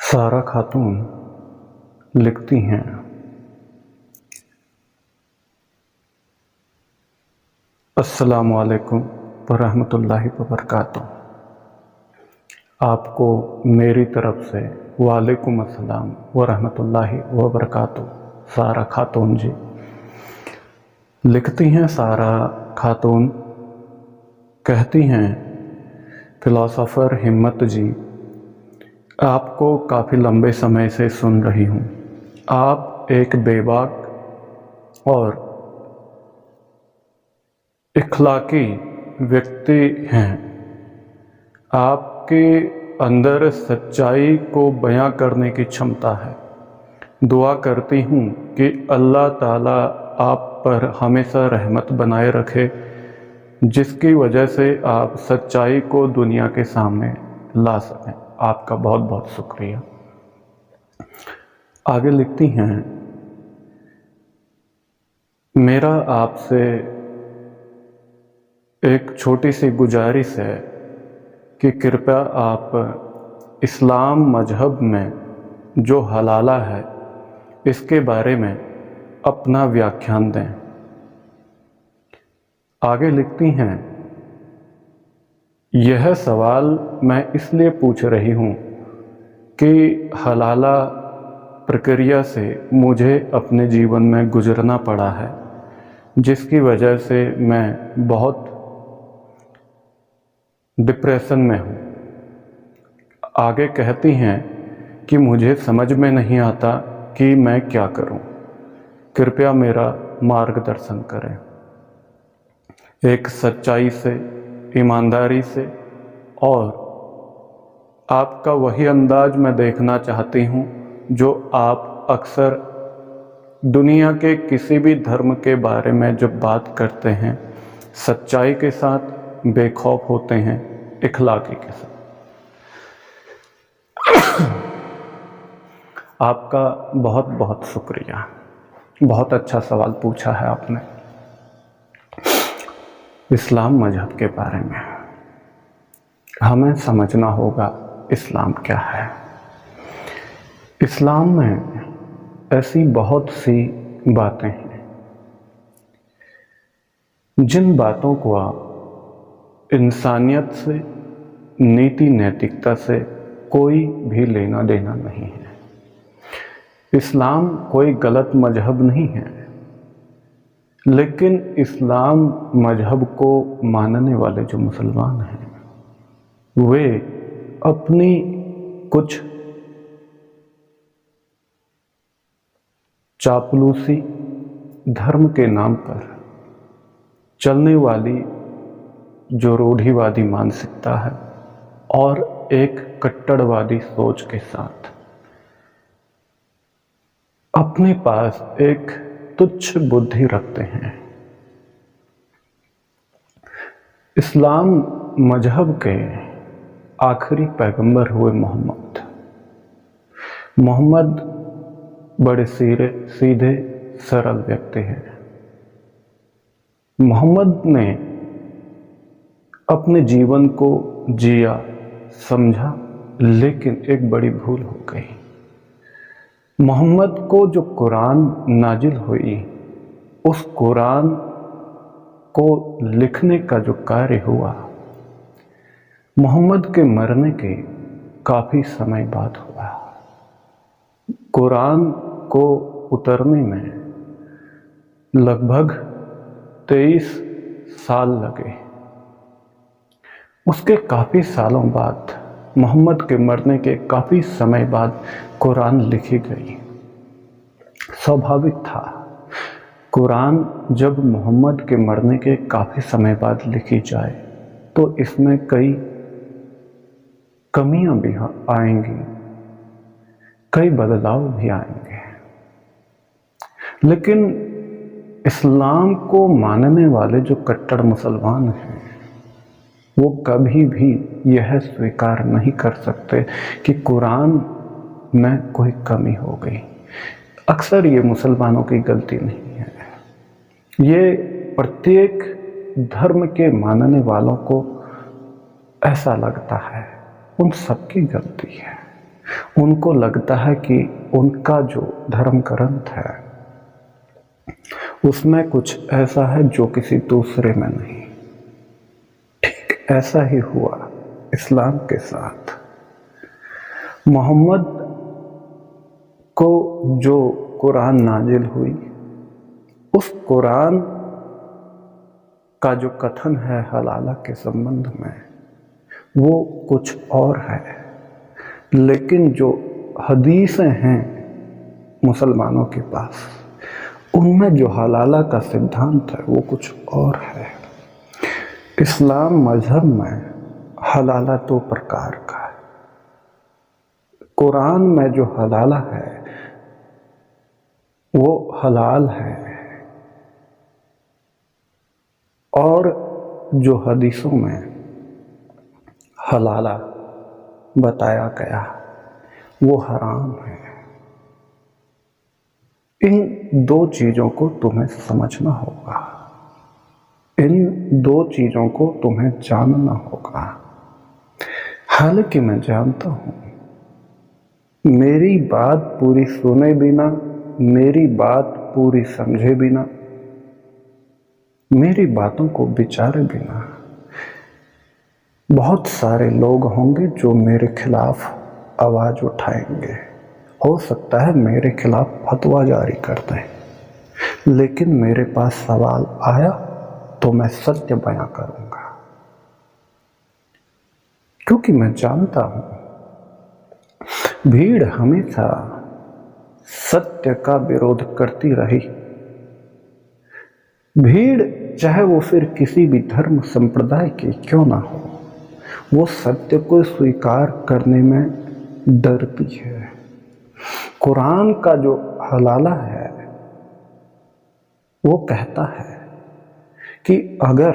सारा खातून लिखती हैं, अस्सलामुअलैकुम वरहमतुल्लाहि वबरकातुहू। आपको मेरी तरफ से वालेकुम अस्सलाम वरहमतुल्लाहि वबरकातुहू। सारा खातून जी लिखती हैं। सारा खातून कहती हैं, फिलोसोफर हिम्मत जी, आपको काफ़ी लंबे समय से सुन रही हूँ। आप एक बेबाक और इखलाकी व्यक्ति हैं। आपके अंदर सच्चाई को बयां करने की क्षमता है। दुआ करती हूँ कि अल्लाह ताला आप पर हमेशा रहमत बनाए रखे, जिसकी वजह से आप सच्चाई को दुनिया के सामने ला सकें। आपका बहुत बहुत शुक्रिया। आगे लिखती हैं, मेरा आपसे एक छोटी सी गुजारिश है कि कृपया आप इस्लाम मजहब में जो हलाला है इसके बारे में अपना व्याख्यान दें। आगे लिखती हैं, यह सवाल मैं इसलिए पूछ रही हूँ कि हलाला प्रक्रिया से मुझे अपने जीवन में गुजरना पड़ा है, जिसकी वजह से मैं बहुत डिप्रेशन में हूँ। आगे कहती हैं कि मुझे समझ में नहीं आता कि मैं क्या करूँ, कृपया मेरा मार्गदर्शन करें। एक सच्चाई से, ईमानदारी से और आपका वही अंदाज मैं देखना चाहती हूँ जो आप अक्सर दुनिया के किसी भी धर्म के बारे में जब बात करते हैं, सच्चाई के साथ, बेखौफ होते हैं, इखलाकी के साथ। आपका बहुत बहुत शुक्रिया। बहुत अच्छा सवाल पूछा है आपने। इस्लाम मजहब के बारे में हमें समझना होगा इस्लाम क्या है। इस्लाम में ऐसी बहुत सी बातें हैं जिन बातों को आप इंसानियत से, नीति नैतिकता से कोई भी लेना देना नहीं है। इस्लाम कोई गलत मजहब नहीं है, लेकिन इस्लाम मजहब को मानने वाले जो मुसलमान हैं वे अपनी कुछ चापलूसी, धर्म के नाम पर चलने वाली जो रूढ़िवादी मानसिकता है और एक कट्टरवादी सोच के साथ अपने पास एक तुच्छ बुद्धि रखते हैं। इस्लाम मजहब के आखिरी पैगंबर हुए मोहम्मद। मोहम्मद बड़े सीधे सरल व्यक्ति हैं। मोहम्मद ने अपने जीवन को जिया, समझा, लेकिन एक बड़ी भूल हो गई। मोहम्मद को जो कुरान नाजिल हुई, उस कुरान को लिखने का जो कार्य हुआ, मोहम्मद के मरने के काफ़ी समय बाद हुआ। कुरान को उतरने में लगभग 23 साल लगे। उसके काफ़ी सालों बाद, मोहम्मद के मरने के काफ़ी समय बाद कुरान लिखी गई। स्वाभाविक था, कुरान जब मोहम्मद के मरने के काफ़ी समय बाद लिखी जाए तो इसमें कई कमियां भी आएंगी, कई बदलाव भी आएंगे। लेकिन इस्लाम को मानने वाले जो कट्टर मुसलमान हैं वो कभी भी यह स्वीकार नहीं कर सकते कि कुरान में कोई कमी हो गई। अक्सर ये मुसलमानों की गलती नहीं है, ये प्रत्येक धर्म के मानने वालों को ऐसा लगता है, उन सबकी गलती है। उनको लगता है कि उनका जो धर्म ग्रंथ है उसमें कुछ ऐसा है जो किसी दूसरे में नहीं। ठीक ऐसा ही हुआ इस्लाम के साथ। मोहम्मद को जो कुरान नाजिल हुई, उस कुरान का जो कथन है हलाला के संबंध में वो कुछ और है, लेकिन जो हदीसें हैं मुसलमानों के पास उनमें जो हलाला का सिद्धांत है वो कुछ और है। इस्लाम मजहब में हलाला 2 प्रकार का है। कुरान में जो हलाला है वो हलाल है, और जो हदीसों में हलाला बताया गया वो हराम है। इन 2 चीज़ों को तुम्हें समझना होगा, इन 2 चीज़ों को तुम्हें जानना होगा। हालांकि मैं जानता हूँ मेरी बात पूरी सुने बिना, मेरी बात पूरी समझे बिना, मेरी बातों को विचारे बिना बहुत सारे लोग होंगे जो मेरे खिलाफ आवाज़ उठाएंगे। हो सकता है मेरे खिलाफ फतवा जारी कर दें, लेकिन मेरे पास सवाल आया तो मैं सत्य बयां करूंगा, क्योंकि मैं जानता हूं भीड़ हमेशा सत्य का विरोध करती रही। भीड़ चाहे वो फिर किसी भी धर्म संप्रदाय की क्यों ना हो, वो सत्य को स्वीकार करने में डरती है। कुरान का जो हलाला है वो कहता है कि अगर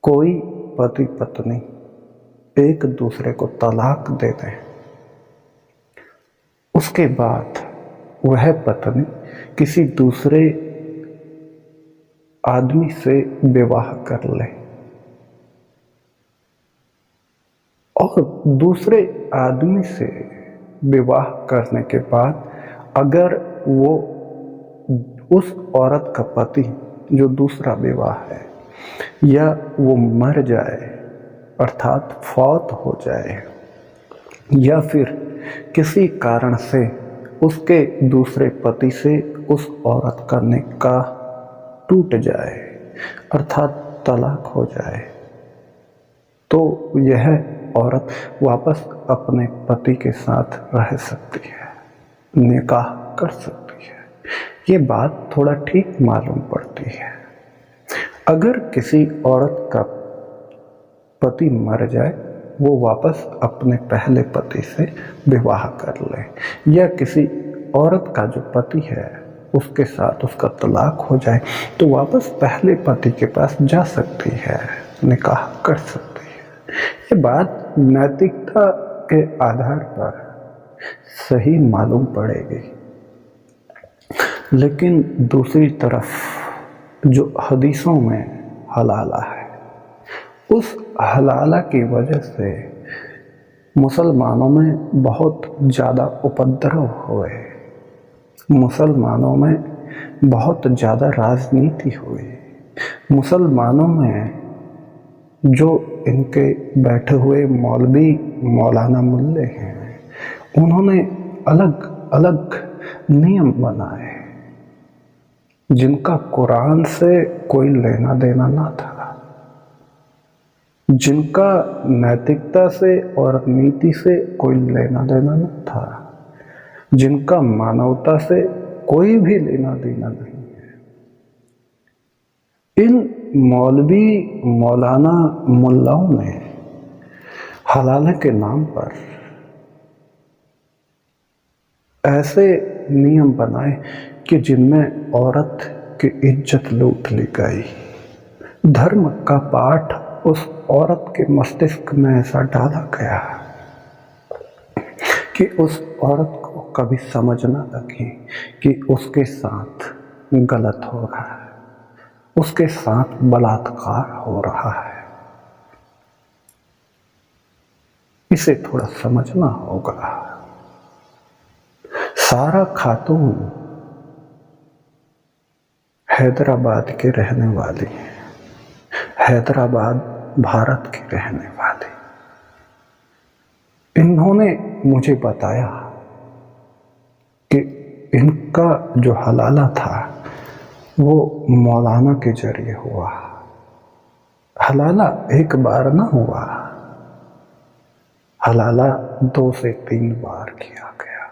कोई पति पत्नी एक दूसरे को तलाक दे दें, उसके बाद वह पत्नी किसी दूसरे आदमी से विवाह कर ले और दूसरे आदमी से विवाह करने के बाद अगर वो उस औरत का पति जो दूसरा विवाह है या वो मर जाए अर्थात फौत हो जाए, या फिर किसी कारण से उसके दूसरे पति से उस औरत का निकाह टूट जाए अर्थात तलाक हो जाए, तो यह औरत वापस अपने पति के साथ रह सकती है, निकाह कर सकती है। ये बात थोड़ा ठीक मालूम पड़ती है। अगर किसी औरत का पति मर जाए, वो वापस अपने पहले पति से विवाह कर ले, या किसी औरत का जो पति है उसके साथ उसका तलाक हो जाए तो वापस पहले पति के पास जा सकती है, निकाह कर सकती है। ये बात नैतिकता के आधार पर सही मालूम पड़ेगी, लेकिन दूसरी तरफ जो हदीसों में हलाला है, उस हलाला की वजह से मुसलमानों में बहुत ज़्यादा उपद्रव हुए, मुसलमानों में बहुत ज़्यादा राजनीति हुई, मुसलमानों में जो इनके बैठे हुए मौलवी मौलाना मुल्ले हैं उन्होंने अलग अलग नियम बनाए जिनका कुरान से कोई लेना देना ना था, जिनका नैतिकता से और नीति से कोई लेना देना न था, जिनका मानवता से कोई भी लेना देना नहीं है। इन मौलवी मौलाना मुल्लाओं ने हलाला के नाम पर ऐसे नियम बनाए कि जिनमें औरत की इज्जत लूट ली गई। धर्म का पाठ उस औरत के मस्तिष्क में ऐसा डाला गया कि उस औरत को कभी समझ ना लगे कि उसके साथ गलत हो रहा है, उसके साथ बलात्कार हो रहा है। इसे थोड़ा समझना होगा। सारा खातून हैदराबाद के रहने वाली है, हैदराबाद भारत की रहने वाली। इन्होंने मुझे बताया कि इनका जो हलाला था वो मौलाना के जरिए हुआ। हलाला एक बार ना हुआ, हलाला 2 से 3 बार किया गया।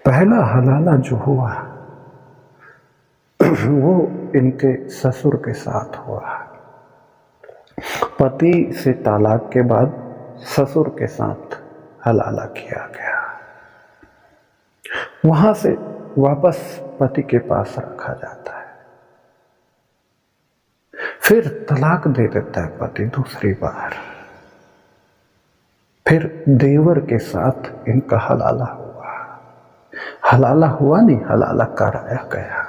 पहला हलाला जो हुआ वो इनके ससुर के साथ हुआ। पति से तलाक के बाद ससुर के साथ हलाला किया गया। वहां से वापस पति के पास रखा जाता है, फिर तलाक दे देता है पति दूसरी बार। फिर देवर के साथ इनका हलाला हुआ। हलाला हुआ नहीं, हलाला कराया गया।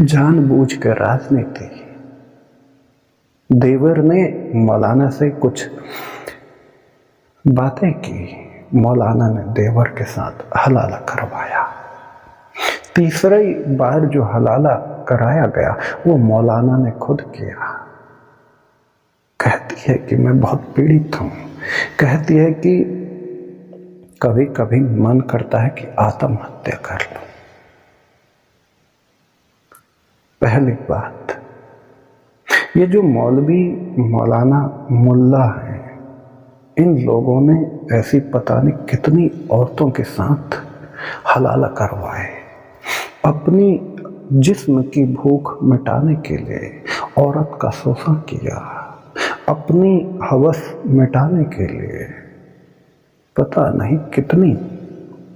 जानबूझकर राजनीति। देवर ने मौलाना से कुछ बातें की, मौलाना ने देवर के साथ हलाला करवाया। तीसरी बार जो हलाला कराया गया वो मौलाना ने खुद किया। कहती है कि मैं बहुत पीड़ित हूं। कहती है कि कभी कभी मन करता है कि आत्महत्या कर लूं। पहली बात, ये जो मौलवी मौलाना मुल्ला हैं, इन लोगों ने ऐसी पता नहीं कितनी औरतों के साथ हलाला करवाए। अपनी जिस्म की भूख मिटाने के लिए औरत का शोषण किया, अपनी हवस मिटाने के लिए पता नहीं कितनी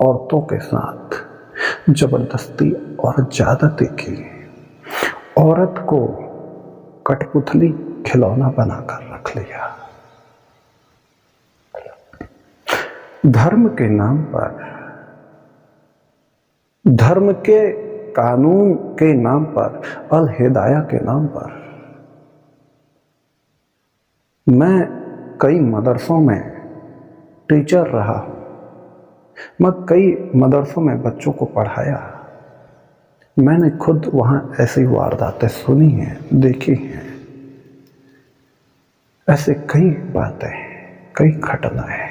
औरतों के साथ जबरदस्ती और ज्यादती की। औरत को कठपुतली खिलौना बनाकर रख लिया। धर्म के नाम पर, धर्म के कानून के नाम पर, अल हिदाया के नाम पर, मैं कई मदरसों में टीचर रहा हूं। मैं कई मदरसों में बच्चों को पढ़ाया। मैंने खुद वहां ऐसी वारदातें सुनी हैं, देखी हैं। ऐसे कई बातें, कई घटनाएं।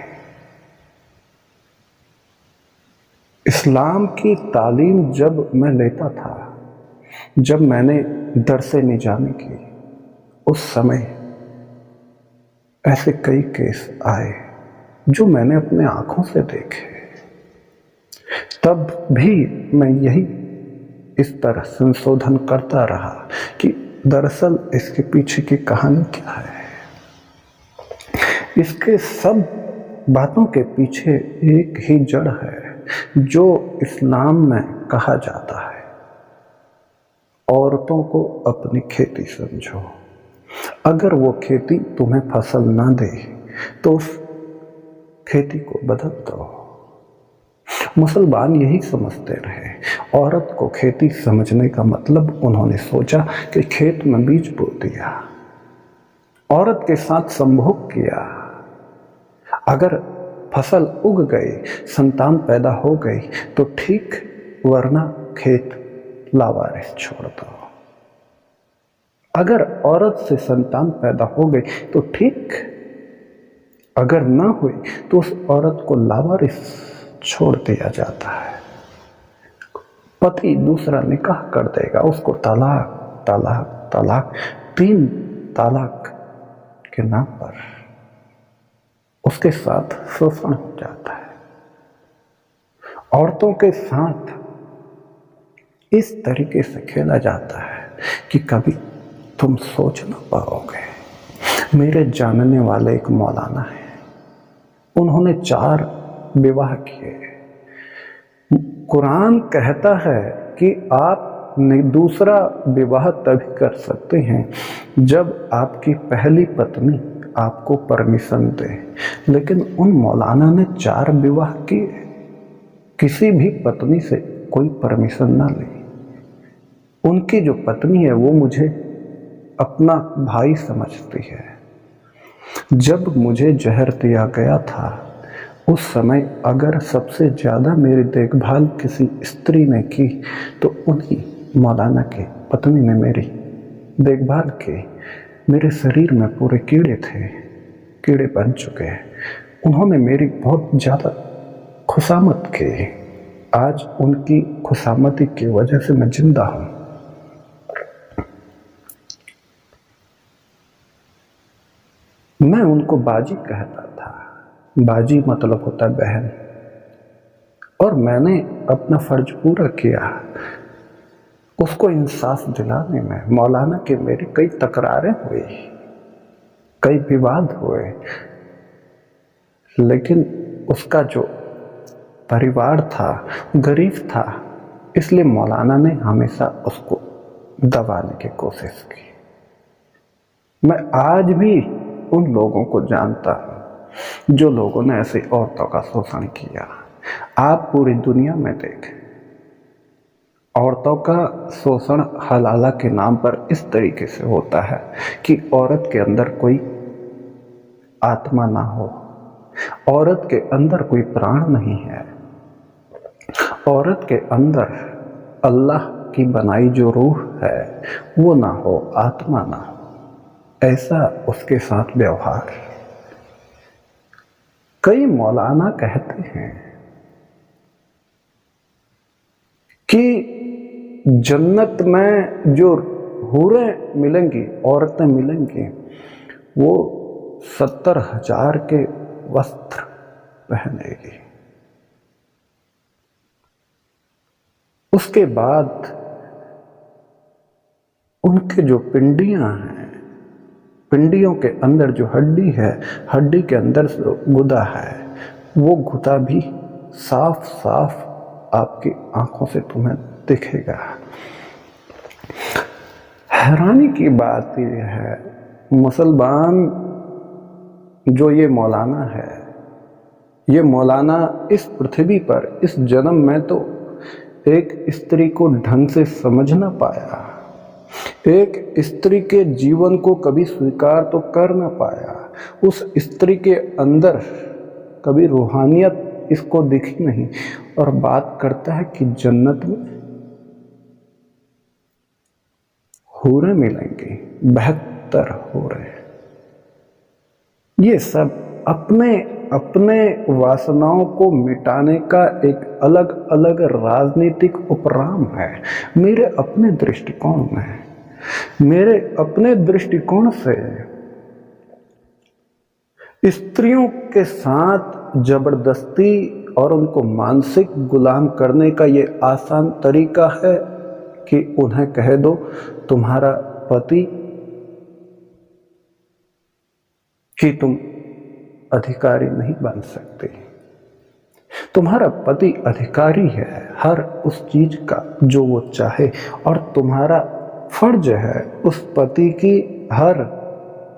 इस्लाम की तालीम जब मैं लेता था, जब मैंने दरसे निजामी की, उस समय ऐसे कई केस आए जो मैंने अपने आंखों से देखे। तब भी मैं यही इस तरह संशोधन करता रहा कि दरअसल इसके पीछे की कहानी क्या है। इसके सब बातों के पीछे एक ही जड़ है जो इस्लाम में कहा जाता है, औरतों को अपनी खेती समझो। अगर वो खेती तुम्हें फसल ना दे तो उस खेती को बदल दो। मुसलमान यही समझते रहे। औरत को खेती समझने का मतलब उन्होंने सोचा कि खेत में बीज बो दिया, औरत के साथ संभोग किया, अगर फसल उग गई, संतान पैदा हो गई तो ठीक, वरना खेत लावारिस छोड़ दो। अगर औरत से संतान पैदा हो गई तो ठीक, अगर ना हुई तो उस औरत को लावारिस छोड़ दिया जाता है। पति दूसरा निकाह कर देगा, उसको तलाक तलाक तलाक, 3 तलाक के नाम पर उसके साथ शोषण हो जाता है। औरतों के साथ इस तरीके से खेला जाता है कि कभी तुम सोच ना पाओगे। मेरे जानने वाले एक मौलाना है, उन्होंने 4 विवाह किए। कुरान कहता है कि आप दूसरा विवाह तभी कर सकते हैं जब आपकी पहली पत्नी आपको परमिशन दे, लेकिन उन मौलाना ने 4 विवाह किए, किसी भी पत्नी से कोई परमिशन ना ली। उनकी जो पत्नी है वो मुझे अपना भाई समझती है। जब मुझे जहर दिया गया था उस समय अगर सबसे ज़्यादा मेरी देखभाल किसी स्त्री ने की तो उन्हीं मौलाना की पत्नी ने मेरी देखभाल की। मेरे शरीर में पूरे कीड़े थे, कीड़े बन चुके हैं। उन्होंने मेरी बहुत ज़्यादा खुशामद की। आज उनकी खुशामदी की वजह से मैं जिंदा हूँ। मैं उनको बाजी कहता था। बाजी मतलब होता है बहन। और मैंने अपना फर्ज पूरा किया उसको इंसाफ दिलाने में। मौलाना के मेरी कई तकरारें हुई, कई विवाद हुए, लेकिन उसका जो परिवार था गरीब था, इसलिए मौलाना ने हमेशा उसको दबाने की कोशिश की। मैं आज भी उन लोगों को जानता हूं जो लोगों ने ऐसी औरतों का शोषण किया। आप पूरी दुनिया में देखें, औरतों का शोषण हलाला के नाम पर इस तरीके से होता है कि औरत के अंदर कोई आत्मा ना हो, औरत के अंदर कोई प्राण नहीं है, औरत के अंदर अल्लाह की बनाई जो रूह है वो ना हो, आत्मा ना हो, ऐसा उसके साथ व्यवहार। कई मौलाना कहते हैं कि जन्नत में जो हूरें मिलेंगी, औरतें मिलेंगी, वो 70,000 के वस्त्र पहनेगी। उसके बाद उनके जो पिंडियां हैं, पिंडियों के अंदर जो हड्डी है, हड्डी के अंदर जो गुदा है, वो गुदा भी साफ साफ आपकी आंखों से तुम्हें दिखेगा। हैरानी की बात यह है, मुसलमान जो ये मौलाना है, ये मौलाना इस पृथ्वी पर इस जन्म में तो एक स्त्री को ढंग से समझ ना पाया, एक स्त्री के जीवन को कभी स्वीकार तो कर ना पाया, उस स्त्री के अंदर कभी रूहानियत इसको दिखी नहीं, और बात करता है कि जन्नत में हूरें मिलेंगी, 72 हूरें। ये सब अपने अपने वासनाओं को मिटाने का एक अलग अलग राजनीतिक उपराम है। मेरे अपने दृष्टिकोण में, मेरे अपने दृष्टिकोण से स्त्रियों के साथ जबरदस्ती और उनको मानसिक गुलाम करने का ये आसान तरीका है कि उन्हें कह दो तुम्हारा पति कि तुम अधिकारी नहीं बन सकते, तुम्हारा पति अधिकारी है हर उस चीज का जो वो चाहे, और तुम्हारा फर्ज है उस पति की हर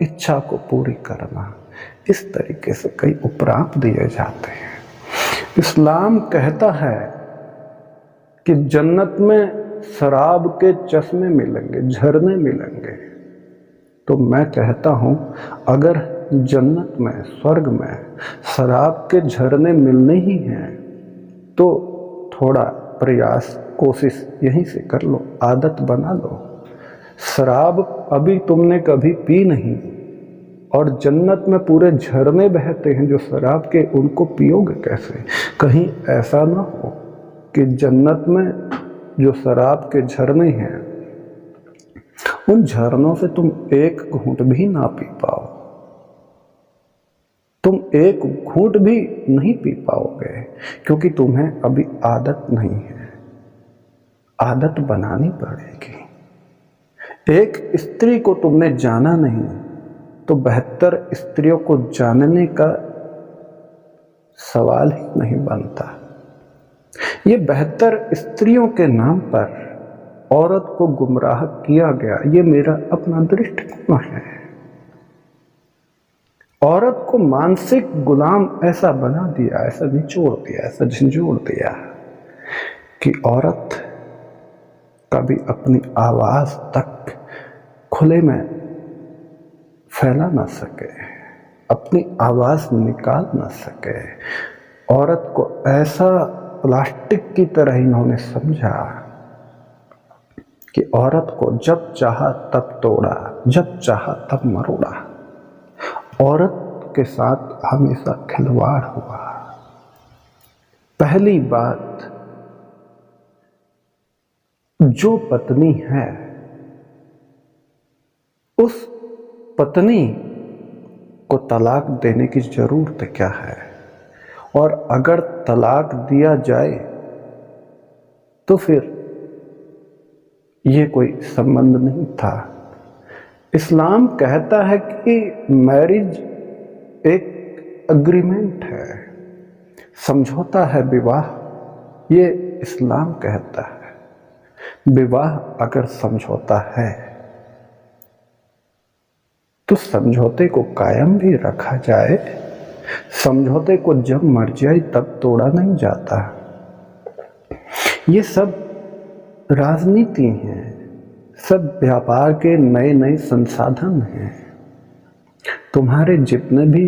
इच्छा को पूरी करना। इस तरीके से कई उपराम दिए जाते हैं। इस्लाम कहता है कि जन्नत में शराब के चश्मे मिलेंगे, झरने मिलेंगे। तो मैं कहता हूं, अगर जन्नत में, स्वर्ग में शराब के झरने मिलने ही हैं तो थोड़ा प्रयास, कोशिश यहीं से कर लो, आदत बना लो। शराब अभी तुमने कभी पी नहीं, और जन्नत में पूरे झरने बहते हैं जो शराब के, उनको पियोगे कैसे? कहीं ऐसा ना हो कि जन्नत में जो शराब के झरने हैं उन झरनों से तुम एक घूंट भी ना पी पाओ, तुम एक घूंट भी नहीं पी पाओगे, क्योंकि तुम्हें अभी आदत नहीं है। आदत बनानी पड़ेगी। एक स्त्री को तुमने जाना नहीं तो 72 स्त्रियों को जानने का सवाल ही नहीं बनता। ये 72 स्त्रियों के नाम पर औरत को गुमराह किया गया, ये मेरा अपना दृष्टिकोण है। औरत को मानसिक गुलाम ऐसा बना दिया, ऐसा निचोड़ दिया, ऐसा झंझोड़ दिया कि औरत कभी अपनी आवाज तक खुले में फैला ना सके। अपनी आवाज निकाल ना सके। औरत को ऐसा प्लास्टिक की तरह इन्होंने समझा कि औरत को जब चाहा तब तोड़ा, जब चाहा तब मरोड़ा। औरत के साथ हमेशा खिलवाड़ हुआ। पहली बात, जो पत्नी है उस पत्नी को तलाक देने की जरूरत क्या है, और अगर तलाक दिया जाए तो फिर ये कोई संबंध नहीं था। इस्लाम कहता है कि मैरिज एक एग्रीमेंट है, समझौता है विवाह, ये इस्लाम कहता है। विवाह अगर समझौता है तो समझौते को कायम भी रखा जाए। समझौते को जब मर्जी आई तब तोड़ा नहीं जाता। ये सब राजनीति है, सब व्यापार के नए नए संसाधन हैं। तुम्हारे जितने भी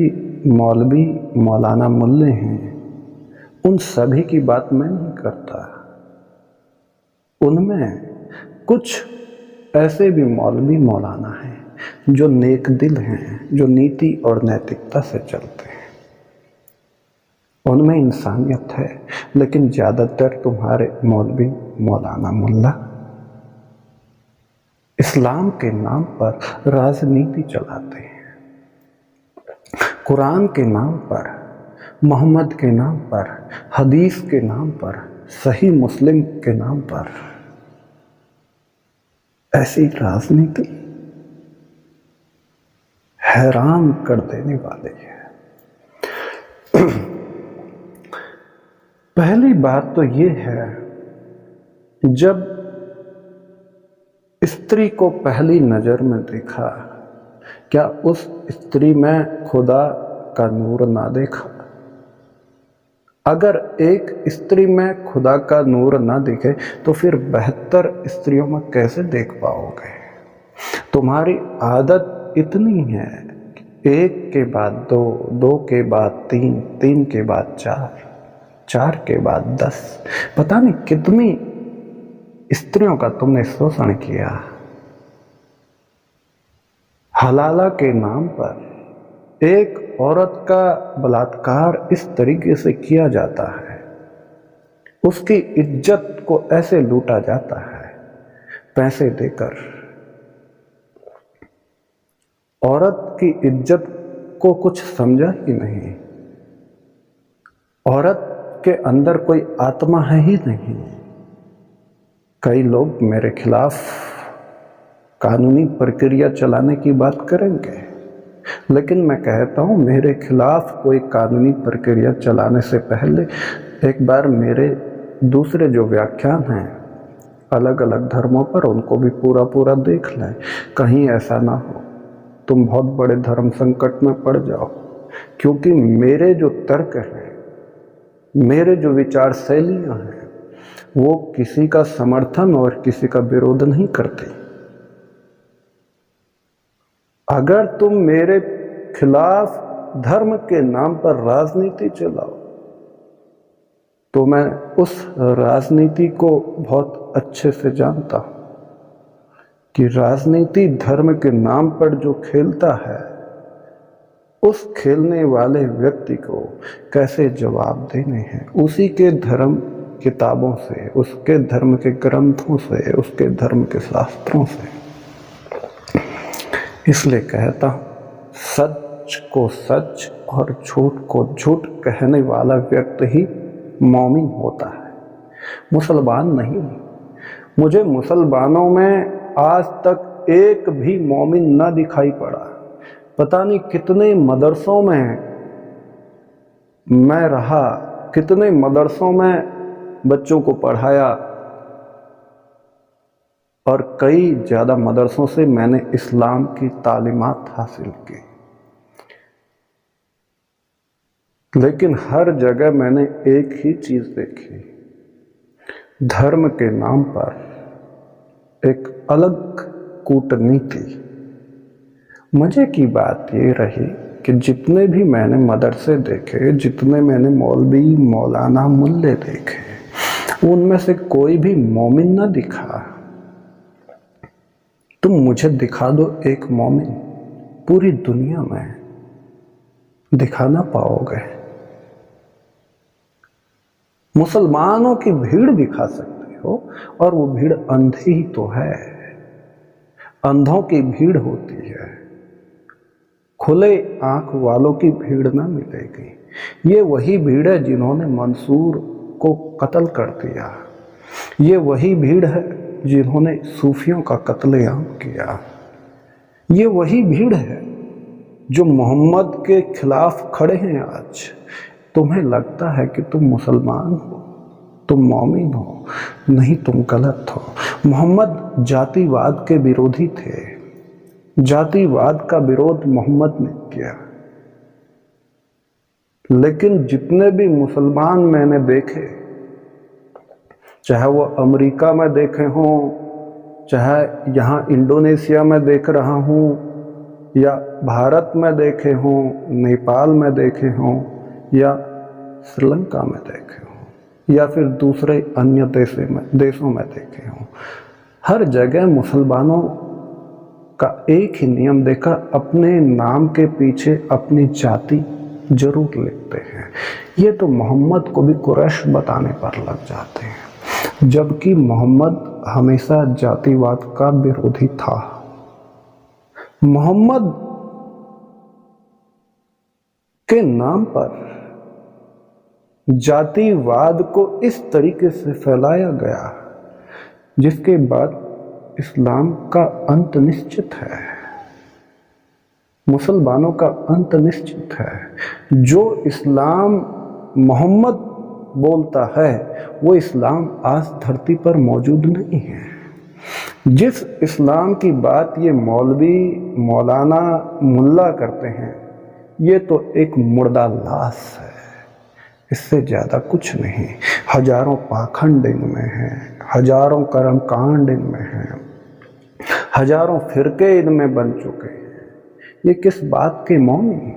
मौलवी मौलाना मुल्ले हैं, उन सभी की बात मैं नहीं करता। उनमें कुछ ऐसे भी मौलवी मौलाना हैं जो नेक दिल हैं, जो नीति और नैतिकता से चलते हैं, उनमें इंसानियत है। लेकिन ज़्यादातर तुम्हारे मौलवी मौलाना मुल्ला इस्लाम के नाम पर राजनीति चलाते हैं। कुरान के नाम पर, मोहम्मद के नाम पर, हदीस के नाम पर, सही मुस्लिम के नाम पर ऐसी राजनीति हैरान कर देने वाली है। पहली बात तो ये है, जब स्त्री को पहली नजर में देखा, क्या उस स्त्री में खुदा का नूर ना देखा? अगर एक स्त्री में खुदा का नूर ना दिखे तो फिर बेहतर स्त्रियों में कैसे देख पाओगे? तुम्हारी आदत इतनी है कि एक के बाद दो, दो के बाद तीन, तीन के बाद चार, चार के बाद 10, पता नहीं कितनी स्त्रियों का तुमने शोषण किया। हलाला के नाम पर एक औरत का बलात्कार इस तरीके से किया जाता है, उसकी इज्जत को ऐसे लूटा जाता है पैसे देकर। औरत की इज्जत को कुछ समझा ही नहीं। औरत के अंदर कोई आत्मा है ही नहीं। कई लोग मेरे खिलाफ कानूनी प्रक्रिया चलाने की बात करेंगे, लेकिन मैं कहता हूं मेरे खिलाफ कोई कानूनी प्रक्रिया चलाने से पहले एक बार मेरे दूसरे जो व्याख्यान हैं अलग अलग धर्मों पर, उनको भी पूरा पूरा देख लें। कहीं ऐसा ना हो तुम बहुत बड़े धर्म संकट में पड़ जाओ, क्योंकि मेरे जो तर्क हैं, मेरे जो विचार शैलियाँ हैं, वो किसी का समर्थन और किसी का विरोध नहीं करते। अगर तुम मेरे खिलाफ धर्म के नाम पर राजनीति चलाओ तो मैं उस राजनीति को बहुत अच्छे से जानता हूं कि राजनीति धर्म के नाम पर जो खेलता है, उस खेलने वाले व्यक्ति को कैसे जवाब देने हैं, उसी के धर्म किताबों से, उसके धर्म के ग्रंथों से, उसके धर्म के शास्त्रों से। इसलिए कहता हूं, सच को सच और झूठ को झूठ कहने वाला व्यक्ति ही मौमिन होता है, मुसलमान नहीं। मुझे मुसलमानों में आज तक एक भी मौमिन ना दिखाई पड़ा। पता नहीं कितने मदरसों में मैं रहा, कितने मदरसों में बच्चों को पढ़ाया, और कई ज़्यादा मदरसों से मैंने इस्लाम की तालीमात हासिल की, लेकिन हर जगह मैंने एक ही चीज़ देखी, धर्म के नाम पर एक अलग कूटनीति। मजे की बात ये रही कि जितने भी मैंने मदरसे देखे, जितने मैंने मौलवी मौलाना मुल्ले देखे, उनमें से कोई भी मोमिन ना दिखा। तुम मुझे दिखा दो एक मोमिन, पूरी दुनिया में दिखा ना पाओगे। मुसलमानों की भीड़ दिखा सकते हो, और वो भीड़ अंधे ही तो है। अंधों की भीड़ होती है, खुले आंख वालों की भीड़ ना मिलेगी। ये वही भीड़ है जिन्होंने मंसूर को कत्ल कर दिया। ये वही भीड़ है जिन्होंने सूफियों का कत्लेआम किया। ये वही भीड़ है जो मोहम्मद के खिलाफ खड़े हैं आज। तुम्हें लगता है कि तुम मुसलमान हो, तुम मौमिन हो, नहीं, तुम गलत हो। मोहम्मद जातिवाद के विरोधी थे। जातिवाद का विरोध मोहम्मद ने किया। लेकिन जितने भी मुसलमान मैंने देखे, चाहे वो अमेरिका में देखे हों, चाहे यहाँ इंडोनेशिया में देख रहा हूँ, या भारत में देखे हों, नेपाल में देखे हों, या श्रीलंका में देखे हों, या फिर दूसरे अन्य देशों में देखे हों, हर जगह मुसलमानों का एक ही नियम देखा, अपने नाम के पीछे अपनी जाति जरूर लिखते हैं। ये तो मोहम्मद को भी कुरैश बताने पर लग जाते हैं, जबकि मोहम्मद हमेशा जातिवाद का विरोधी था। मोहम्मद के नाम पर जातिवाद को इस तरीके से फैलाया गया, जिसके बाद इस्लाम का अंत निश्चित है, मुसलमानों का अंत निश्चित है। जो इस्लाम मोहम्मद बोलता है वो इस्लाम आज धरती पर मौजूद नहीं है। जिस इस्लाम की बात ये मौलवी मौलाना मुल्ला करते हैं, ये तो एक मुर्दा लाश है, इससे ज़्यादा कुछ नहीं। हजारों पाखंड इनमें हैं, हजारों कर्मकांड इनमें हैं, हजारों फिरके इनमें बन चुके हैं। ये किस बात के मौनी?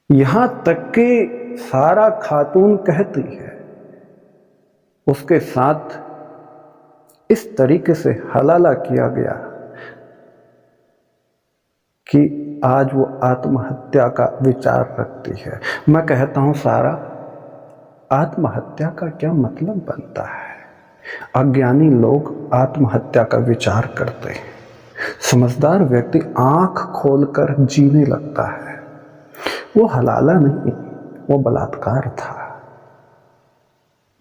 यहां तक कि सारा खातून कहती है, उसके साथ इस तरीके से हलाला किया गया कि आज वो आत्महत्या का विचार रखती है। मैं कहता हूं सारा, आत्महत्या का क्या मतलब बनता है? अज्ञानी लोग आत्महत्या का विचार करते हैं, समझदार व्यक्ति आंख खोलकर जीने लगता है। वो हलाला नहीं, वो बलात्कार था।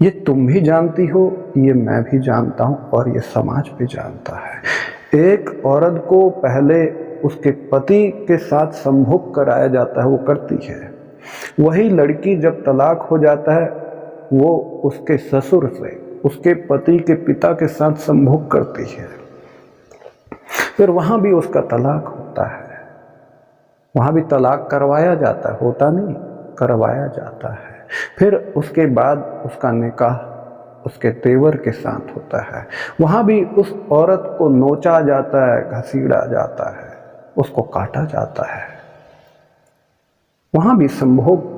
ये तुम भी जानती हो, ये मैं भी जानता हूं, और ये समाज भी जानता है। एक औरत को पहले उसके पति के साथ संभोग कराया जाता है, वो करती है। वही लड़की जब तलाक हो जाता है, वो उसके ससुर से, उसके पति के पिता के साथ संभोग करती है। फिर वहां भी उसका तलाक होता है, वहां भी तलाक करवाया जाता है, होता नहीं, करवाया जाता है। फिर उसके बाद उसका निकाह उसके तेवर के साथ होता है। वहां भी उस औरत को नोचा जाता है, घसीड़ा जाता है, उसको काटा जाता है। वहां भी संभोग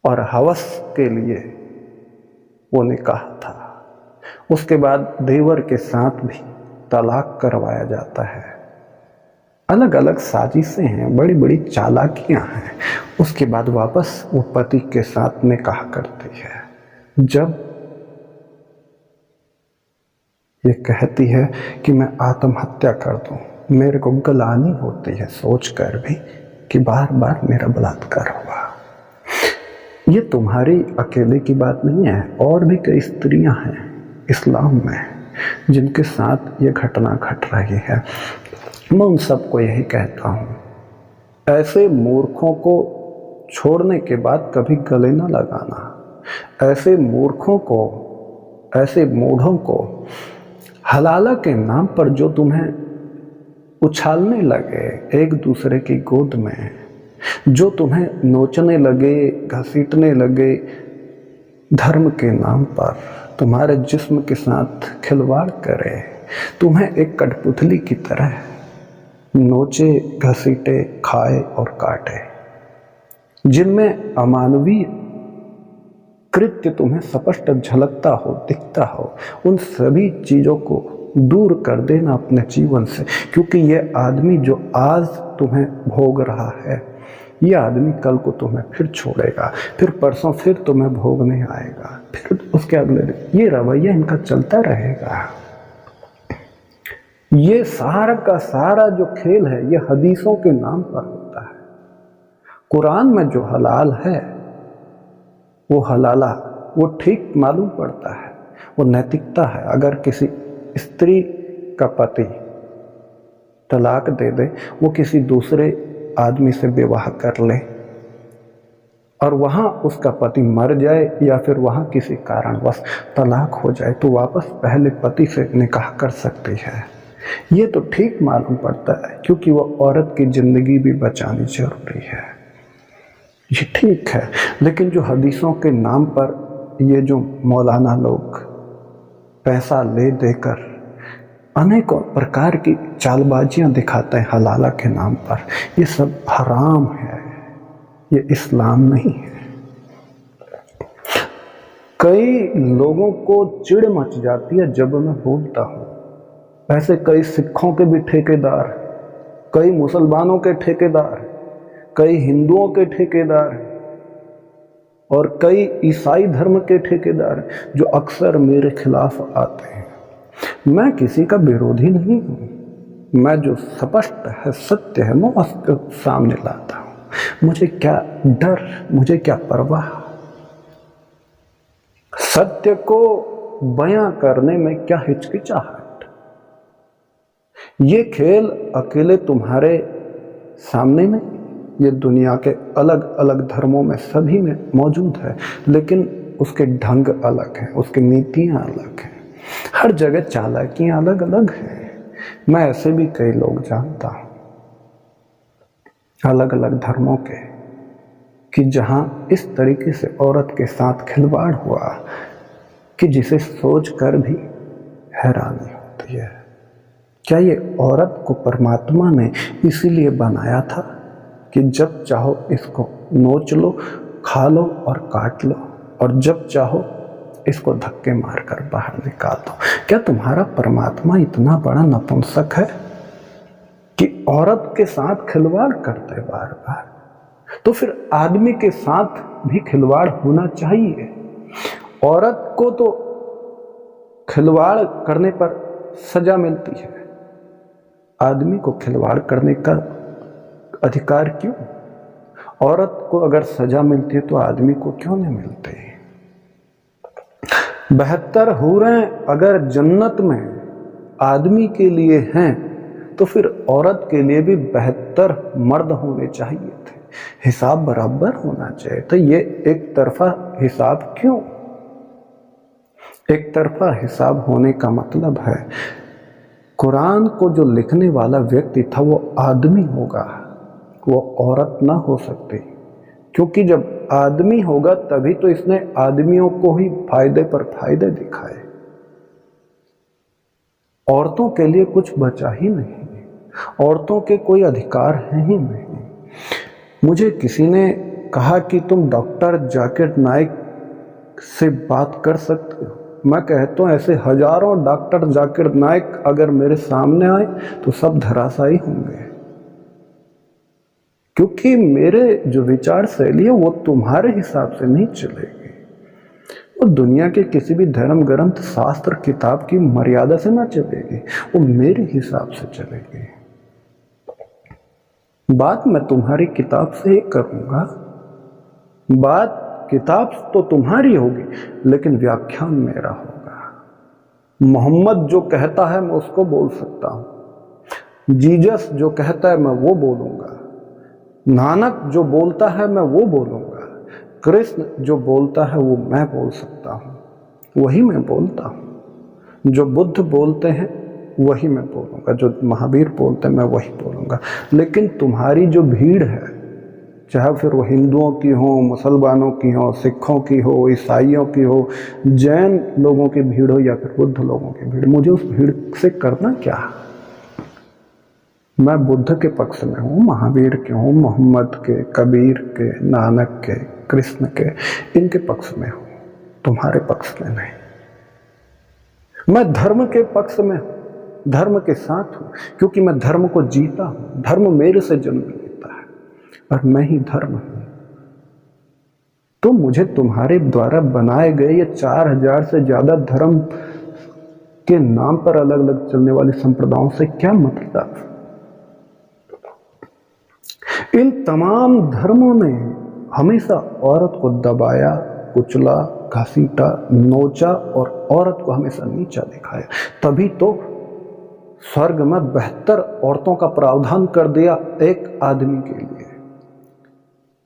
और हवस के लिए वो निकाह था। उसके बाद देवर के साथ भी तलाक करवाया जाता है। अलग अलग साजिशें हैं, बड़ी बड़ी चालाकियां हैं। उसके बाद वापस वो पति के साथ निकाह करती है। जब ये कहती है कि मैं आत्महत्या कर दूं, मेरे को गलानी होती है सोचकर भी कि बार बार मेरा बलात्कार हुआ। ये तुम्हारी अकेले की बात नहीं है, और भी कई स्त्रियां हैं इस्लाम में जिनके साथ ये घटना घट रही है। मैं उन सबको यही कहता हूँ, ऐसे मूर्खों को छोड़ने के बाद कभी गले न लगाना। ऐसे मूर्खों को, ऐसे मूढ़ों को हलाला के नाम पर जो तुम्हें उछालने लगे एक दूसरे की गोद में, जो तुम्हें नोचने लगे, घसीटने लगे धर्म के नाम पर, तुम्हारे जिस्म के साथ खिलवाड़ करे, तुम्हें एक कठपुतली की तरह नोचे घसीटे खाए और काटे, जिनमें अमानवीय कृत्य तुम्हें स्पष्ट झलकता हो, दिखता हो, उन सभी चीज़ों को दूर कर देना अपने जीवन से। क्योंकि ये आदमी जो आज तुम्हें भोग रहा है, ये आदमी कल को तुम्हें फिर छोड़ेगा, फिर परसों फिर तुम्हें भोगने आएगा, फिर उसके अगले दिन। ये रवैया इनका चलता रहेगा। ये सारा का सारा जो खेल है ये हदीसों के नाम पर होता है। कुरान में जो हलाल है वो हलाला, वो ठीक मालूम पड़ता है, वो नैतिकता है। अगर किसी स्त्री का पति तलाक दे दे, वो किसी दूसरे आदमी से विवाह कर ले और वहाँ उसका पति मर जाए या फिर वहाँ किसी कारणवश तलाक हो जाए, तो वापस पहले पति से निकाह कर सकती है। ये तो ठीक मालूम पड़ता है, क्योंकि वो औरत की ज़िंदगी भी बचानी जरूरी है, ये ठीक है। लेकिन जो हदीसों के नाम पर ये जो मौलाना लोग पैसा ले देकर अनेकों प्रकार की चालबाजियां दिखाते हैं हलाला के नाम पर, ये सब हराम है, ये इस्लाम नहीं है। कई लोगों को चिढ़ मच जाती है जब मैं बोलता हूँ, ऐसे कई सिखों के भी ठेकेदार, कई मुसलमानों के ठेकेदार, कई हिंदुओं के ठेकेदार और कई ईसाई धर्म के ठेकेदार जो अक्सर मेरे खिलाफ आते हैं। मैं किसी का विरोधी नहीं हूँ, मैं जो स्पष्ट है, सत्य है, मैं उसके सामने लाता हूँ। मुझे क्या डर, मुझे क्या परवाह। सत्य को बयां करने में क्या हिचकिचाहट। ये खेल अकेले तुम्हारे सामने नहीं, ये दुनिया के अलग अलग धर्मों में सभी में मौजूद है, लेकिन उसके ढंग अलग हैं, उसकी नीतियाँ अलग हैं, हर जगह चालाकियाँ अलग अलग हैं। मैं ऐसे भी कई लोग जानता हूँ अलग अलग धर्मों के, कि जहाँ इस तरीके से औरत के साथ खिलवाड़ हुआ कि जिसे सोचकर भी हैरानी होती है। क्या ये औरत को परमात्मा ने इसीलिए बनाया था कि जब चाहो इसको नोच लो, खा लो और काट लो, और जब चाहो इसको धक्के मारकर बाहर निकाल दो? क्या तुम्हारा परमात्मा इतना बड़ा नपुंसक है कि औरत के साथ खिलवाड़ करते बार बार? तो फिर आदमी के साथ भी खिलवाड़ होना चाहिए। औरत को तो खिलवाड़ करने पर सजा मिलती है, आदमी को खिलवाड़ करने का अधिकार क्यों? औरत को अगर सजा मिलती है तो आदमी को क्यों नहीं मिलती? 72 हूरें अगर जन्नत में आदमी के लिए हैं तो फिर औरत के लिए भी 72 मर्द होने चाहिए थे, हिसाब बराबर होना चाहिए। तो ये एक तरफा हिसाब क्यों? एक तरफा हिसाब होने का मतलब है कुरान को जो लिखने वाला व्यक्ति था वो आदमी होगा, वो औरत ना हो सकती, क्योंकि जब आदमी होगा तभी तो इसने आदमियों को ही फायदे पर फायदे दिखाए। औरतों के लिए कुछ बचा ही नहीं, औरतों के कोई अधिकार है ही नहीं। मुझे किसी ने कहा कि तुम डॉक्टर जाकिर नाइक से बात कर सकते हो। मैं कहता हूँ ऐसे हजारों डॉक्टर जाकिर नाइक अगर मेरे सामने आए तो सब धराशायी होंगे, क्योंकि मेरे जो विचार शैली है वो तुम्हारे हिसाब से नहीं चलेगी, वो दुनिया के किसी भी धर्म ग्रंथ शास्त्र किताब की मर्यादा से ना चलेगी, वो मेरे हिसाब से चलेगी। बात मैं तुम्हारी किताब से ही करूंगा, बात किताब तो तुम्हारी होगी लेकिन व्याख्यान मेरा होगा। मोहम्मद जो कहता है मैं उसको बोल सकता हूँ, जीसस जो कहता है मैं वो बोलूँगा, नानक जो बोलता है मैं वो बोलूँगा, कृष्ण जो बोलता है वो मैं बोल सकता हूँ, वही मैं बोलता हूँ। जो बुद्ध बोलते हैं वही मैं बोलूँगा, जो महावीर बोलते हैं मैं वही बोलूँगा। लेकिन तुम्हारी जो भीड़ है, चाहे फिर वो हिंदुओं की हो, मुसलमानों की हो, सिखों की हो, ईसाइयों की हो, जैन लोगों की भीड़ हो या फिर बुद्ध लोगों की भीड़, मुझे उस भीड़ से करना क्या? मैं बुद्ध के पक्ष में हूँ, महावीर के हूँ, मोहम्मद के, कबीर के, नानक के, कृष्ण के, इनके पक्ष में हूँ, तुम्हारे पक्ष में नहीं। मैं धर्म के पक्ष में हूँ, धर्म के साथ हूँ, क्योंकि मैं धर्म को जीता हूँ। धर्म मेरे से जन्म लेता है और मैं ही धर्म हूँ। तो मुझे तुम्हारे द्वारा बनाए गए ये 4000 से ज्यादा धर्म के नाम पर अलग अलग चलने वाले संप्रदायों से क्या मतलब? इन तमाम धर्मों ने हमेशा औरत को दबाया, कुचला, घसीटा, नोचा और औरत को हमेशा नीचा दिखाया। तभी तो स्वर्ग में 72 औरतों का प्रावधान कर दिया एक आदमी के लिए।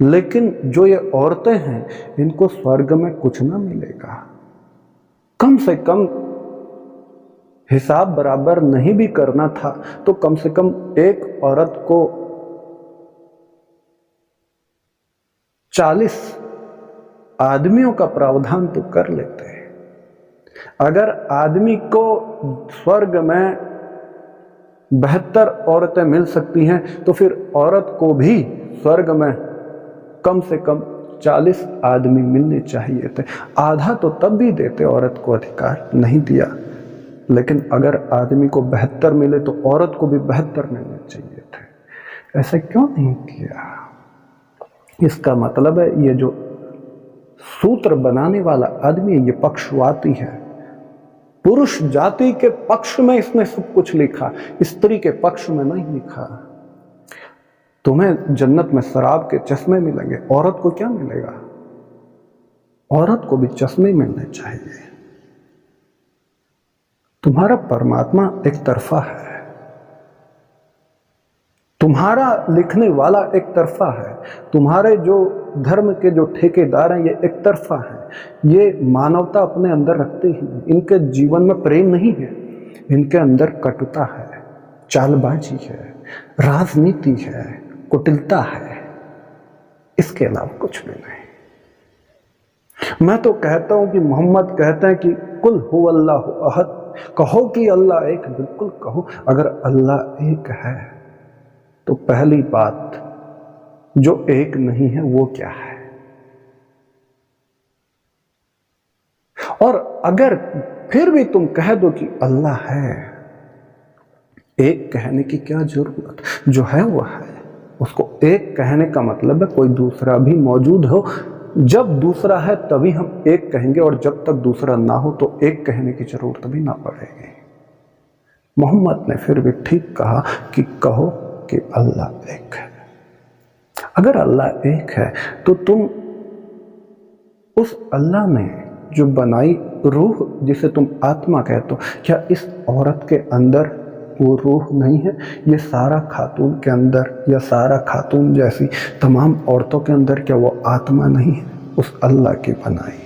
लेकिन जो ये औरतें हैं, इनको स्वर्ग में कुछ ना मिलेगा। कम से कम हिसाब बराबर नहीं भी करना था तो कम से कम एक औरत को 40 आदमियों का प्रावधान तो कर लेते हैं। अगर आदमी को स्वर्ग में 72 औरतें मिल सकती हैं तो फिर औरत को भी स्वर्ग में कम से कम 40 आदमी मिलने चाहिए थे। आधा तो तब भी देते, औरत को अधिकार नहीं दिया। लेकिन अगर आदमी को 72 मिले तो औरत को भी 72 मिलने चाहिए थे। ऐसा क्यों नहीं किया? इसका मतलब है ये जो सूत्र बनाने वाला आदमी है, ये पक्षवाती है। पुरुष जाति के पक्ष में इसने सब कुछ लिखा, स्त्री के पक्ष में नहीं लिखा। तुम्हें जन्नत में शराब के चश्मे मिलेंगे, औरत को क्या मिलेगा? औरत को भी चश्मे मिलने चाहिए। तुम्हारा परमात्मा एक तरफा है, तुम्हारा लिखने वाला एक तरफा है, तुम्हारे जो धर्म के जो ठेकेदार हैं ये एक तरफा हैं। ये मानवता अपने अंदर रखते ही नहीं, इनके जीवन में प्रेम नहीं है, इनके अंदर कटुता है, चालबाजी है, राजनीति है, कुटिलता है, इसके अलावा कुछ भी नहीं। मैं तो कहता हूं कि मोहम्मद कहते हैं कि कुल हुवल्लाहु अहद, कहो कि अल्लाह एक, बिल्कुल कहो। अगर अल्लाह एक है तो पहली बात जो एक नहीं है वो क्या है? और अगर फिर भी तुम कह दो कि अल्लाह है, एक कहने की क्या जरूरत? जो है वो है। उसको एक कहने का मतलब है कोई दूसरा भी मौजूद हो। जब दूसरा है तभी हम एक कहेंगे, और जब तक दूसरा ना हो तो एक कहने की जरूरत भी ना पड़ेगी। मोहम्मद ने फिर भी ठीक कहा कि कहो कि अल्लाह एक है। अगर अल्लाह एक है तो तुम उस अल्लाह ने जो बनाई रूह, जिसे तुम आत्मा कहते हो, क्या इस औरत के अंदर वो रूह नहीं है? ये सारा खातून के अंदर या सारा खातून जैसी तमाम औरतों के अंदर क्या वो आत्मा नहीं है उस अल्लाह की बनाई?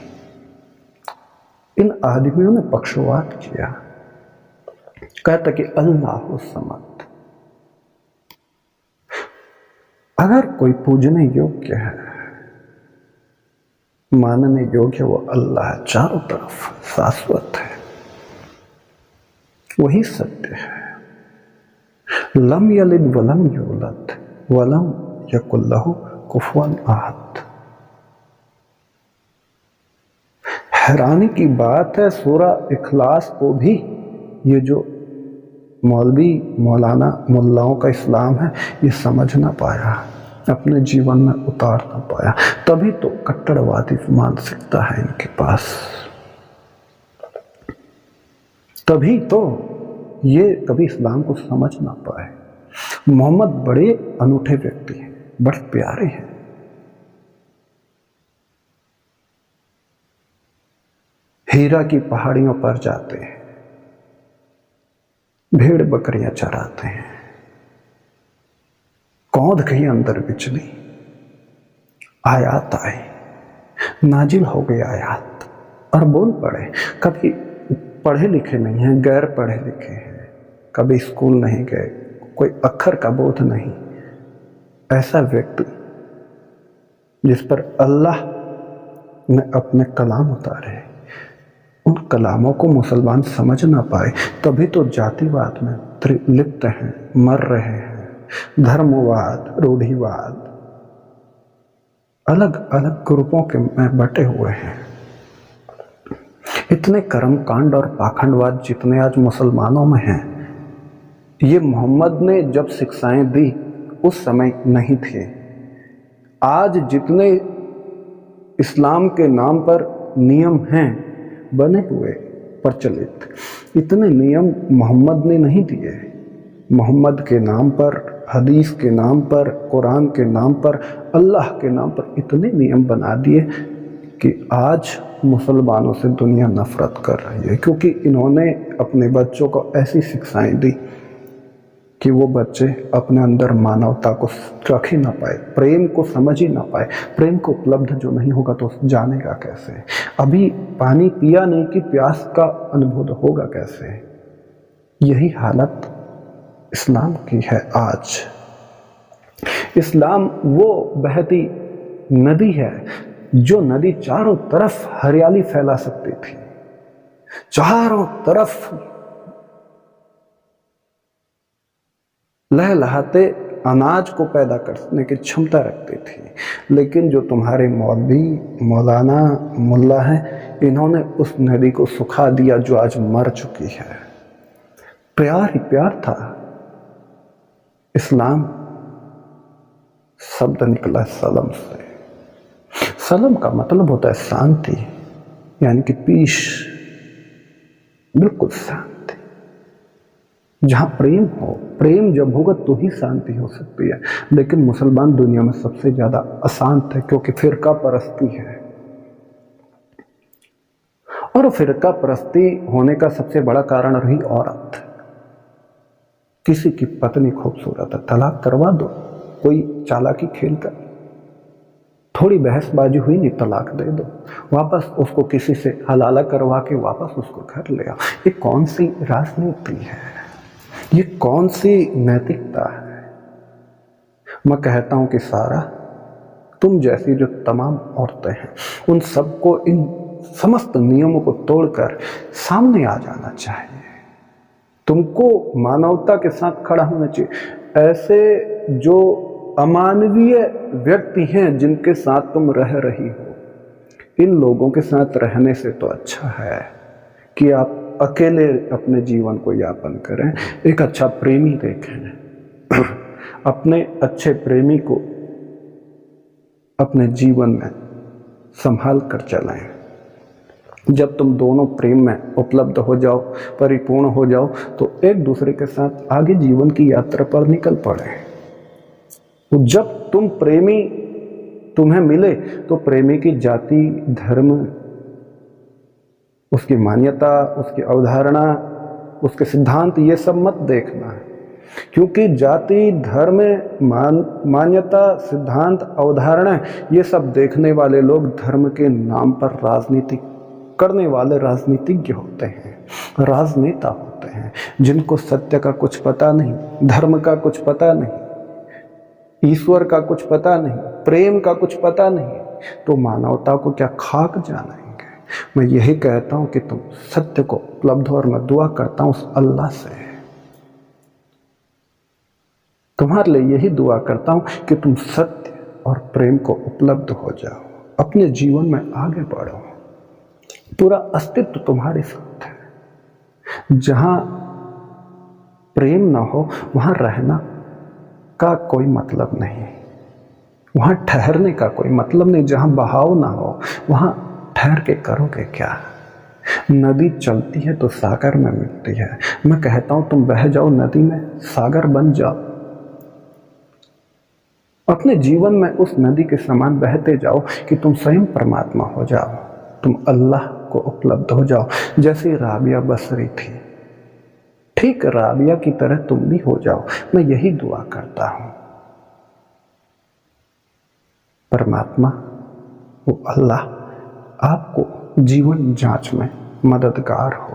इन आदमियों ने पक्षवात किया, कहता कि अल्लाह समद। अगर कोई पूजने योग्य है, मानने योग्य, वो अल्लाह है, चारों तरफ शाश्वत है, वही सत्य है। लम यलिद वलम यूलद वलम यकुल लहू कुफुवन अहद। हैरानी की बात है, सूरा इखलास को भी ये जो मौलवी मौलाना मुल्लाओं का इस्लाम है ये समझ ना पाया, अपने जीवन में उतार ना पाया। तभी तो कट्टरवादी मानसिकता है इनके पास, तभी तो ये कभी इस्लाम को समझ ना पाए। मोहम्मद बड़े अनूठे व्यक्ति हैं, बड़े प्यारे हैं। हीरा की पहाड़ियों पर जाते हैं, भेड़ बकरियां चराते हैं, कौंध कहीं अंदर बिचली, आयात आई, नाजिल हो गई आयात और बोल पड़े। कभी पढ़े लिखे नहीं हैं, गैर पढ़े लिखे हैं, कभी स्कूल नहीं गए, कोई अक्षर का बोध नहीं, ऐसा व्यक्ति जिस पर अल्लाह ने अपने कलाम उतारे, उन कलामों को मुसलमान समझ ना पाए, तभी तो जातिवाद में लिप्त हैं, मर रहे हैं, धर्मवाद, रूढ़िवाद अलग अलग ग्रुपों के में बटे हुए हैं। इतने कर्मकांड और पाखंडवाद जितने आज मुसलमानों में हैं, ये मोहम्मद ने जब शिक्षाएं दी उस समय नहीं थे। आज जितने इस्लाम के नाम पर नियम हैं बने हुए प्रचलित, इतने नियम मोहम्मद ने नहीं दिए। मोहम्मद के नाम पर, हदीस के नाम पर, कुरान के नाम पर, अल्लाह के नाम पर इतने नियम बना दिए कि आज मुसलमानों से दुनिया नफरत कर रही है, क्योंकि इन्होंने अपने बच्चों को ऐसी शिक्षाएं दी कि वो बच्चे अपने अंदर मानवता को रख ही ना पाए, प्रेम को समझ ही ना पाए। प्रेम को उपलब्ध जो नहीं होगा तो जानेगा कैसे? अभी पानी पिया नहीं कि प्यास का अनुभव होगा कैसे? यही हालत इस्लाम की है आज। इस्लाम वो बहती नदी है जो नदी चारों तरफ हरियाली फैला सकती थी, चारों तरफ लहलहाते अनाज को पैदा करने की क्षमता रखती थी। लेकिन जो तुम्हारे मौलवी, मौलाना, मुल्ला हैं, इन्होंने उस नदी को सुखा दिया जो आज मर चुकी है। प्यार ही प्यार था। इस्लाम शब्द निकला सलम से। सलम का मतलब होता है शांति, यानी कि पीस, बिल्कुल शांति। जहां प्रेम हो, प्रेम जब होगा तो ही शांति हो सकती है। लेकिन मुसलमान दुनिया में सबसे ज्यादा अशांत है, क्योंकि फिरका परस्ती है। और फिरका परस्ती होने का सबसे बड़ा कारण रही औरत। किसी की पत्नी खूबसूरत है, तलाक करवा दो, कोई चालाकी खेल कर, थोड़ी बहसबाजी हुई नहीं, तलाक दे दो, वापस उसको किसी से हलाला करवा के वापस उसको घर ले आओ। ये कौन सी राजनीति है? ये कौन सी नैतिकता है? मैं कहता हूं कि सारा, तुम जैसी जो तमाम औरतें हैं, उन सबको इन समस्त नियमों को तोड़कर सामने आ जाना चाहिए। तुमको मानवता के साथ खड़ा होना चाहिए। ऐसे जो अमानवीय व्यक्ति हैं जिनके साथ तुम रह रही हो, इन लोगों के साथ रहने से तो अच्छा है कि आप अकेले अपने जीवन को यापन करें। एक अच्छा प्रेमी देखें, अपने अच्छे प्रेमी को अपने जीवन में संभाल कर चलाएं। जब तुम दोनों प्रेम में उपलब्ध हो जाओ, परिपूर्ण हो जाओ, तो एक दूसरे के साथ आगे जीवन की यात्रा पर निकल पड़े। जब तुम प्रेमी तुम्हें मिले तो प्रेमी की जाति, धर्म, उसकी मान्यता, उसकी अवधारणा, उसके सिद्धांत, ये सब मत देखना है। क्योंकि जाति, धर्म, मान्यता, सिद्धांत, अवधारणा, ये सब देखने वाले लोग धर्म के नाम पर राजनीति करने वाले राजनीतिज्ञ होते हैं, राजनेता होते हैं, जिनको सत्य का कुछ पता नहीं, धर्म का कुछ पता नहीं, ईश्वर का कुछ पता नहीं, प्रेम का कुछ पता नहीं, तो मानवता को क्या खाक जानेंगे। मैं यही कहता हूं कि तुम सत्य को उपलब्ध हो, और मैं दुआ करता हूं उस अल्लाह से, तुम्हारे लिए यही दुआ करता हूं कि तुम सत्य और प्रेम को उपलब्ध हो जाओ, अपने जीवन में आगे बढ़ो। पूरा अस्तित्व तुम्हारे साथ है। जहां प्रेम ना हो वहां रहना का कोई मतलब नहीं, वहां ठहरने का कोई मतलब नहीं। जहां बहाव ना हो वहां ठहर के करोगे क्या? नदी चलती है तो सागर में मिलती है। मैं कहता हूं तुम बह जाओ नदी में, सागर बन जाओ, अपने जीवन में उस नदी के समान बहते जाओ कि तुम स्वयं परमात्मा हो जाओ, तुम अल्लाह को उपलब्ध हो जाओ। जैसे राबिया बसरी थी, ठीक राबिया की तरह तुम भी हो जाओ। मैं यही दुआ करता हूं। परमात्मा, वो अल्लाह आपको जीवन जांच में मददगार हो।